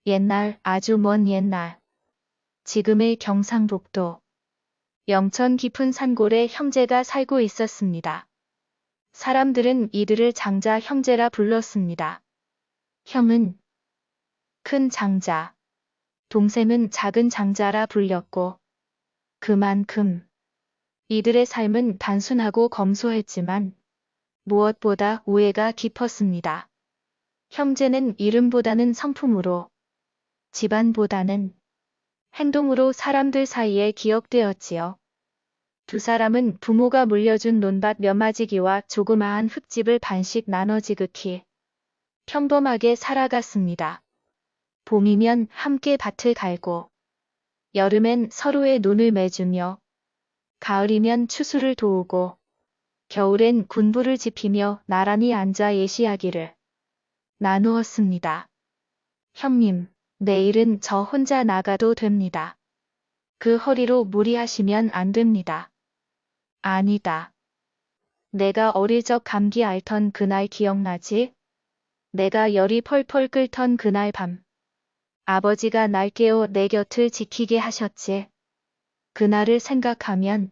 옛날, 아주 먼 옛날. 지금의 경상북도 영천 깊은 산골에 형제가 살고 있었습니다. 사람들은 이들을 장자 형제라 불렀습니다. 형은 큰 장자, 동생은 작은 장자라 불렸고 그만큼 이들의 삶은 단순하고 검소했지만 무엇보다 우애가 깊었습니다. 형제는 이름보다는 성품으로, 집안보다는 행동으로 사람들 사이에 기억되었지요. 두 사람은 부모가 물려준 논밭 몇 마지기와 조그마한 흙집을 반씩 나눠 지극히 평범하게 살아갔습니다. 봄이면 함께 밭을 갈고, 여름엔 서로의 논을 매주며, 가을이면 추수를 도우고, 겨울엔 군부를 지피며 나란히 앉아 예시하기를 나누었습니다. 형님, 내일은 저 혼자 나가도 됩니다. 그 허리로 무리하시면 안 됩니다. 아니다. 내가 어릴 적 감기 앓던 그날 기억나지? 내가 열이 펄펄 끓던 그날 밤. 아버지가 날 깨워 내 곁을 지키게 하셨지. 그날을 생각하면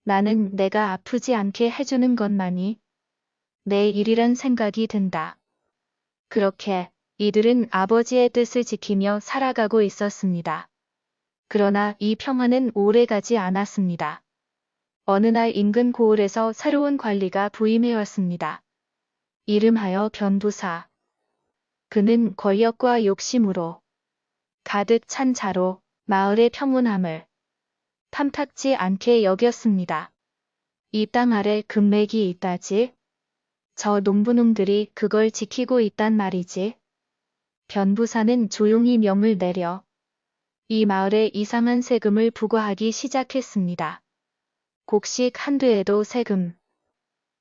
나는 내가 아프지 않게 해주는 것만이 내 일이란 생각이 든다. 그렇게 이들은 아버지의 뜻을 지키며 살아가고 있었습니다. 그러나 이 평화는 오래가지 않았습니다. 어느 날 인근 고을에서 새로운 관리가 부임해왔습니다. 이름하여 변부사. 그는 권력과 욕심으로 가득 찬 자로 마을의 평온함을 탐탁지 않게 여겼습니다. 이 땅 아래 금맥이 있다지? 저 농부놈들이 그걸 지키고 있단 말이지. 변부사는 조용히 명을 내려 이 마을에 이상한 세금을 부과하기 시작했습니다. 곡식 한 되에도 세금,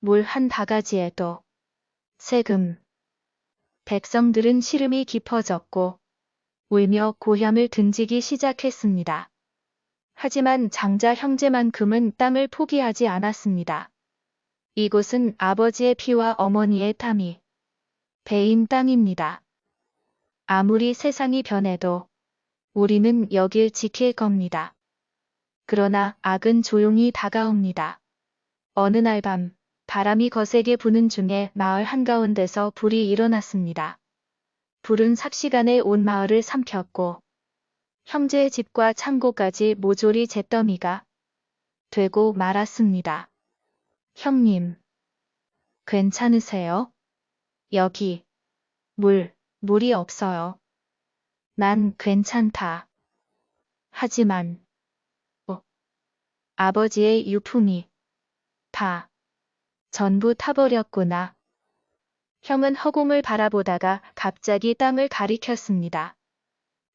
물 한 바가지에도 세금. 백성들은 시름이 깊어졌고 울며 고함을 등지기 시작했습니다. 하지만 장자 형제만큼은 땅을 포기하지 않았습니다. 이곳은 아버지의 피와 어머니의 땀이 배인 땅입니다. 아무리 세상이 변해도 우리는 여길 지킬 겁니다. 그러나 악은 조용히 다가옵니다. 어느 날 밤, 바람이 거세게 부는 중에 마을 한가운데서 불이 일어났습니다. 불은 삽시간에 온 마을을 삼켰고 형제의 집과 창고까지 모조리 잿더미가 되고 말았습니다. 형님, 괜찮으세요? 여기 물이 없어요. 난 괜찮다. 하지만 아버지의 유품이 다 전부 타버렸구나. 형은 허공을 바라보다가 갑자기 땅을 가리켰습니다.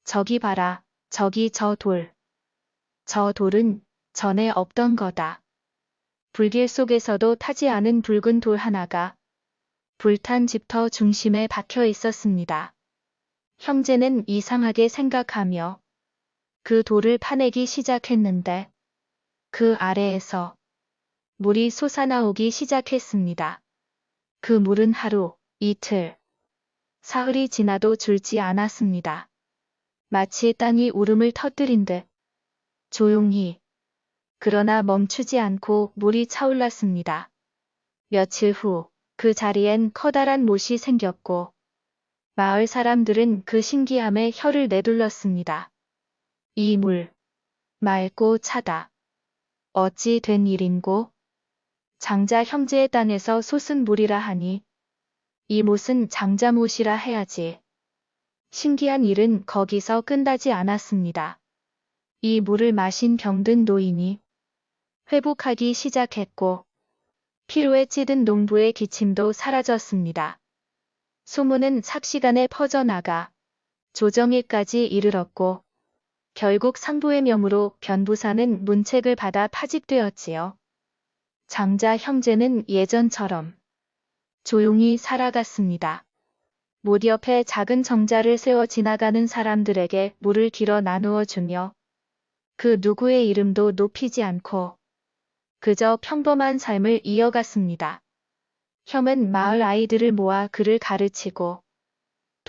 저기 봐라, 저기 저 돌. 저 돌은 전에 없던 거다. 불길 속에서도 타지 않은 붉은 돌 하나가 불탄 집터 중심에 박혀 있었습니다. 형제는 이상하게 생각하며 그 돌을 파내기 시작했는데 그 아래에서 물이 솟아나오기 시작했습니다. 그 물은 하루, 이틀, 사흘이 지나도 줄지 않았습니다. 마치 땅이 울음을 터뜨린 듯 조용히, 그러나 멈추지 않고 물이 차올랐습니다. 며칠 후 그 자리엔 커다란 못이 생겼고 마을 사람들은 그 신기함에 혀를 내둘렀습니다. 이 물, 맑고 차다. 어찌 된 일인고? 장자 형제의 땅에서 솟은 물이라 하니 이 못은 장자못이라 해야지. 신기한 일은 거기서 끝나지 않았습니다. 이 물을 마신 병든 노인이 회복하기 시작했고 피로에 찌든 농부의 기침도 사라졌습니다. 소문은 삽시간에 퍼져나가 조정일까지 이르렀고 결국 상부의 명으로 변부사는 문책을 받아 파직되었지요. 장자 형제는 예전처럼 조용히 살아갔습니다. 못 옆에 작은 정자를 세워 지나가는 사람들에게 물을 길어 나누어 주며 그 누구의 이름도 높이지 않고 그저 평범한 삶을 이어갔습니다. 형은 마을 아이들을 모아 글을 가르치고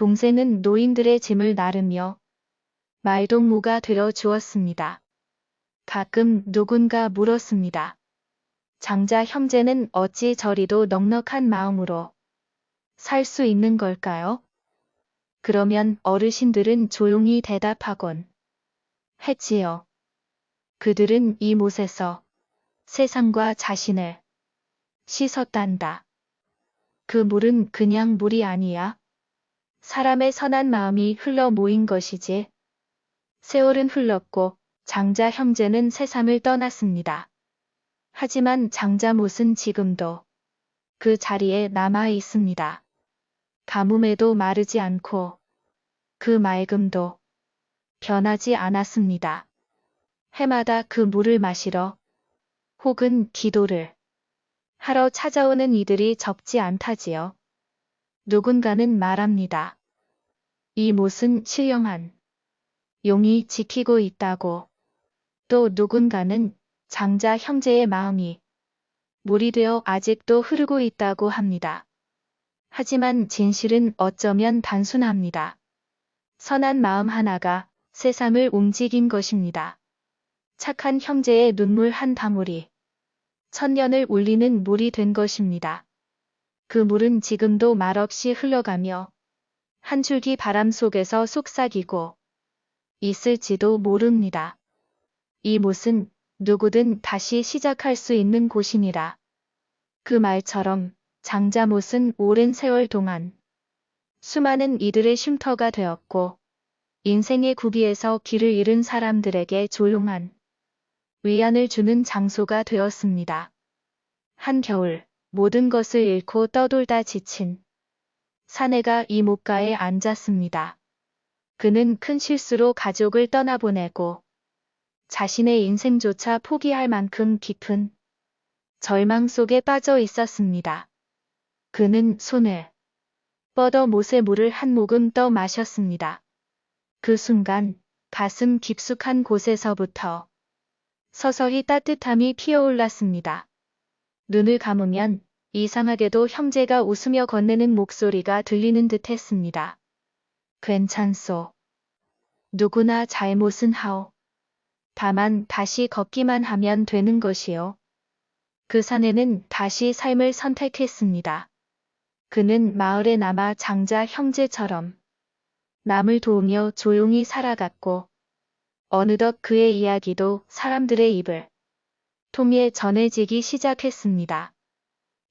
동생은 노인들의 짐을 나르며 말동무가 되어 주었습니다. 가끔 누군가 물었습니다. 장자 형제는 어찌 저리도 넉넉한 마음으로 살 수 있는 걸까요? 그러면 어르신들은 조용히 대답하곤 했지요. 그들은 이 못에서 세상과 자신을 씻었단다. 그 물은 그냥 물이 아니야. 사람의 선한 마음이 흘러 모인 것이지. 세월은 흘렀고 장자 형제는 세상을 떠났습니다. 하지만 장자 못은 지금도 그 자리에 남아 있습니다. 가뭄에도 마르지 않고 그 맑음도 변하지 않았습니다. 해마다 그 물을 마시러 혹은 기도를 하러 찾아오는 이들이 적지 않다지요. 누군가는 말합니다. 이 못은 신령한 용이 지키고 있다고. 또 누군가는 장자 형제의 마음이 물이 되어 아직도 흐르고 있다고 합니다. 하지만 진실은 어쩌면 단순합니다. 선한 마음 하나가 세상을 움직인 것입니다. 착한 형제의 눈물 한 방울이 천년을 울리는 물이 된 것입니다. 그 물은 지금도 말없이 흘러가며 한 줄기 바람 속에서 속삭이고 있을지도 모릅니다. 이 못은 누구든 다시 시작할 수 있는 곳이니라. 그 말처럼 장자 못은 오랜 세월 동안 수많은 이들의 쉼터가 되었고 인생의 구비에서 길을 잃은 사람들에게 조용한 위안을 주는 장소가 되었습니다. 한겨울 모든 것을 잃고 떠돌다 지친 사내가 이 못가에 앉았습니다. 그는 큰 실수로 가족을 떠나보내고 자신의 인생조차 포기할 만큼 깊은 절망 속에 빠져 있었습니다. 그는 손을 뻗어 못의 물을 한 모금 떠 마셨습니다. 그 순간 가슴 깊숙한 곳에서부터 서서히 따뜻함이 피어올랐습니다. 눈을 감으면 이상하게도 형제가 웃으며 건네는 목소리가 들리는 듯 했습니다. 괜찮소. 누구나 잘못은 하오. 다만 다시 걷기만 하면 되는 것이요. 그 사내는 다시 삶을 선택했습니다. 그는 마을에 남아 장자 형제처럼 남을 도우며 조용히 살아갔고 어느덧 그의 이야기도 사람들의 입을 통해 전해지기 시작했습니다.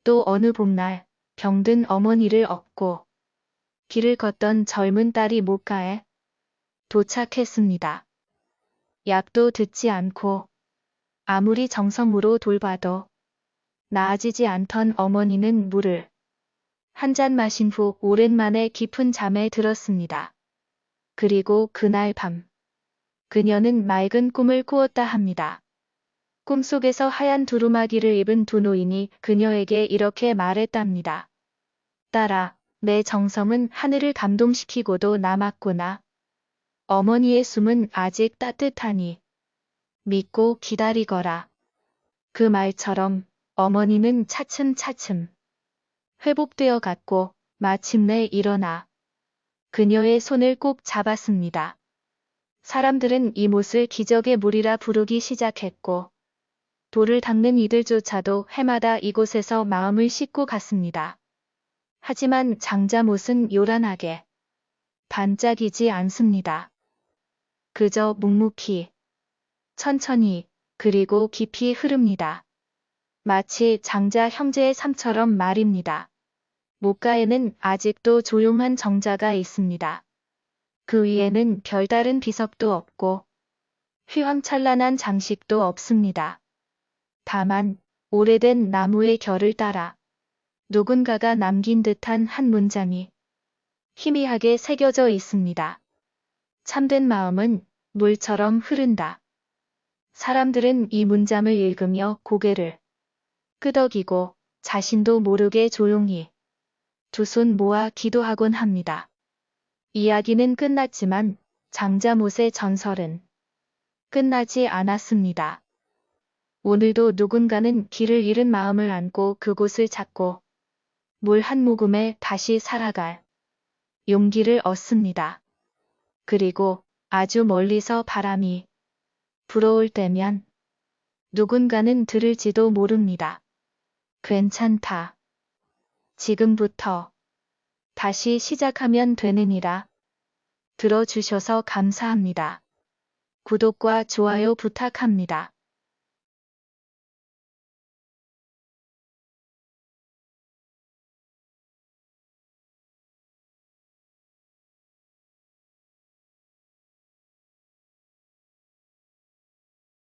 또 어느 봄날 병든 어머니를 업고 길을 걷던 젊은 딸이 못가에 도착했습니다. 약도 듣지 않고 아무리 정성으로 돌봐도 나아지지 않던 어머니는 물을 한 잔 마신 후 오랜만에 깊은 잠에 들었습니다. 그리고 그날 밤 그녀는 맑은 꿈을 꾸었다 합니다. 꿈속에서 하얀 두루마기를 입은 두 노인이 그녀에게 이렇게 말했답니다. 딸아, 내 정성은 하늘을 감동시키고도 남았구나. 어머니의 숨은 아직 따뜻하니 믿고 기다리거라. 그 말처럼 어머니는 차츰차츰 회복되어 갔고 마침내 일어나 그녀의 손을 꼭 잡았습니다. 사람들은 이 못을 기적의 물이라 부르기 시작했고 돌을 닦는 이들조차도 해마다 이곳에서 마음을 씻고 갔습니다. 하지만 장자 못은 요란하게 반짝이지 않습니다. 그저 묵묵히 천천히 그리고 깊이 흐릅니다. 마치 장자 형제의 삶처럼 말입니다. 못가에는 아직도 조용한 정자가 있습니다. 그 위에는 별다른 비석도 없고 휘황찬란한 장식도 없습니다. 다만 오래된 나무의 결을 따라 누군가가 남긴 듯한 한 문장이 희미하게 새겨져 있습니다. 참된 마음은 물처럼 흐른다. 사람들은 이 문장을 읽으며 고개를 끄덕이고 자신도 모르게 조용히 두 손 모아 기도하곤 합니다. 이야기는 끝났지만 장자 못의 전설은 끝나지 않았습니다. 오늘도 누군가는 길을 잃은 마음을 안고 그곳을 찾고 물 한 모금에 다시 살아갈 용기를 얻습니다. 그리고 아주 멀리서 바람이 불어올 때면 누군가는 들을지도 모릅니다. 괜찮다. 지금부터 다시 시작하면 되느니라. 들어주셔서 감사합니다. 구독과 좋아요 부탁합니다.